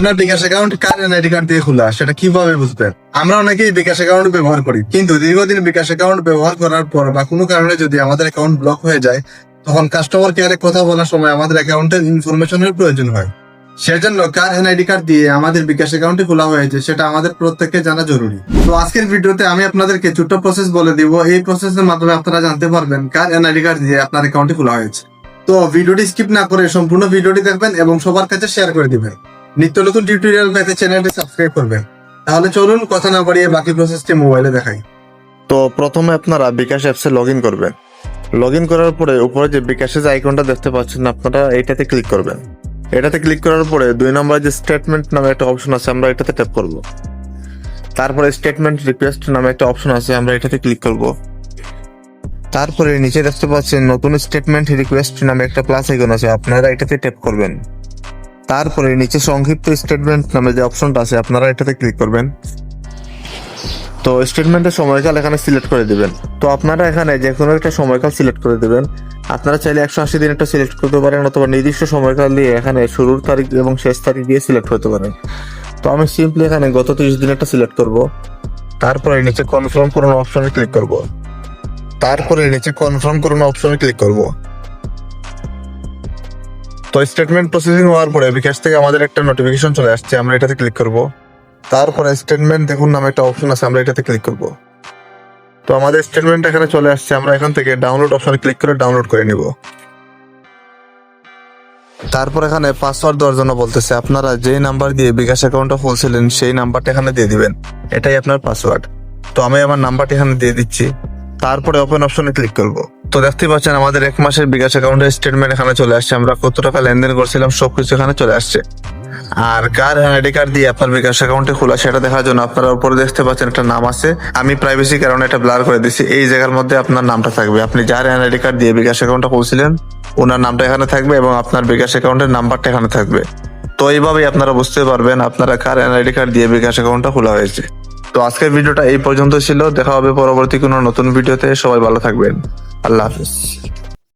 আপনার বিকাশ অ্যাকাউন্ট কার NID card দিয়ে খোলা সেটা কিভাবে বুঝবেন? আমরা অনেকেই বিকাশ অ্যাকাউন্ট ব্যবহার করি, কিন্তু দীর্ঘদিন বিকাশ অ্যাকাউন্ট ব্যবহার করার পর বা কোনো কারণে যদি আমাদের অ্যাকাউন্ট ব্লক হয়ে যায়, তখন কাস্টমার কেয়ারে কথা বলার সময় আমাদের অ্যাকাউন্টের ইনফরমেশনের প্রয়োজন হয়। সেজন্য কার এনআইডি কার্ড দিয়ে আমাদের বিকাশ অ্যাকাউন্টে খোলা হয়েছে সেটা আমাদের প্রত্যেককে জানা জরুরি। তো আজকের ভিডিওতে আমি আপনাদেরকে ছোট্ট প্রসেস বলে দিব। এই প্রসেসের মাধ্যমে আপনারা জানতে পারবেন কার এনআইডি কার্ড দিয়ে আপনার অ্যাকাউন্টে খোলা হয়েছে। তো ভিডিওটি স্কিপ না করে সম্পূর্ণ ভিডিওটি দেখবেন এবং সবার কাছে শেয়ার করে দিবেন। নিত্য নতুন টিউটোরিয়াল পেতে চ্যানেলটি সাবস্ক্রাইব করবেন। তাহলে চলুন কথা না বাড়িয়ে বাকি প্রসেসটি মোবাইলে দেখাই। তো প্রথমে আপনারা বিকাশ অ্যাপসে লগ ইন করবেন। লগ ইন করার পরে উপরে যে বিকাশের যে আইকনটা দেখতে পাচ্ছেন আপনারা এইটাতে ক্লিক করবেন। এটাতে ক্লিক করার পরে 2 নম্বর যে স্টেটমেন্ট নামে একটা অপশন আছে আমরা এটাতে ট্যাপ করব। তারপরে স্টেটমেন্ট রিকোয়েস্ট নামে একটা অপশন আছে আমরা এটাতে ক্লিক করব। তারপরে নিচে দেখতে পাচ্ছেন নতুন স্টেটমেন্ট রিকোয়েস্ট নামে একটা প্লাস আইকন আছে, আপনারা এটাতে ট্যাপ করবেন। তারপরে নিচে সংক্ষিপ্ত স্টেটমেন্ট নামে যে অপশনটা আছে আপনারা এটাতে ক্লিক করবেন। তো স্টেটমেন্টের সময়কাল এখানে সিলেক্ট করে দিবেন। তো আপনারা এখানে যে কোনো একটা সময়কাল সিলেক্ট করে দিবেন। আপনারা চাইলে 180 দিন একটা সিলেক্ট করতে পারেন, অথবা নির্দিষ্ট সময়কাল দিয়ে এখানে শুরুর তারিখ এবং শেষ তারিখ দিয়ে সিলেক্ট করতে পারেন। তো আমি সিম্পলি এখানে গত 30 দিন একটা সিলেক্ট করব। তারপরে নিচে কনফার্ম করুন অপশনে ক্লিক করব। তো স্টেটমেন্ট প্রসেসিং হওয়ার পরে বিকাশ থেকে আমাদের একটা নোটিফিকেশন চলে আসছে, আমরা এটাতে ক্লিক করব। তারপরে স্টেটমেন্ট দেখুন নামে একটা অপশন আছে, আমরা এটাতে ক্লিক করব। তো আমাদের স্টেটমেন্ট এখানে চলে আসছে, আমরা এখান থেকে ডাউনলোড অপশনে ক্লিক করে ডাউনলোড করে নিব। তারপর এখানে পাসওয়ার্ড দেওয়ার জন্য বলতেছে, আপনারা যেই নাম্বার দিয়ে বিকাশ অ্যাকাউন্টটা খুলছিলেন সেই নাম্বারটা এখানে দিয়ে দিবেন, এটাই আপনার পাসওয়ার্ড। তো আমি আমার নাম্বারটা এখানে দিয়ে দিচ্ছি। তারপরে ওপেন অপশনে ক্লিক করব। তো দেখতে পাচ্ছেন আমাদের 1 মাসের বিকাশ অ্যাকাউন্টের স্টেটমেন্ট এখানে চলে আসছে, আমরা কত টাকা লেনদেন করছিলাম সবকিছু এখানে চলে আসছে। আর কার এনআইডি কার্ড দিয়ে আপনার বিকাশ অ্যাকাউন্টে খোলা সেটা দেখার জন্য আপনারা উপরে দেখতে পাচ্ছেন একটা নাম আছে, আমি প্রাইভেসি কারণে এটা ব্লার করে দিচ্ছি। এই জায়গার মধ্যে আপনার নামটা থাকবে, আপনি যার এনআইডি কার্ড দিয়ে বিকাশ অ্যাকাউন্টটা খুলছিলেন ওনার নামটা এখানে থাকবে এবং আপনার বিকাশ অ্যাকাউন্টের নাম্বারটা এখানে থাকবে। তো এইভাবেই আপনারা বুঝতে পারবেন আপনারা কার এনআইডি কার্ড দিয়ে বিকাশ অ্যাকাউন্টটা খোলা হয়েছে। তো আজকের ভিডিওটা এই পর্যন্ত ছিল, দেখা হবে পরবর্তী কোনো নতুন ভিডিওতে। সবাই ভালো থাকবেন, আল্লাহ হাফেজ।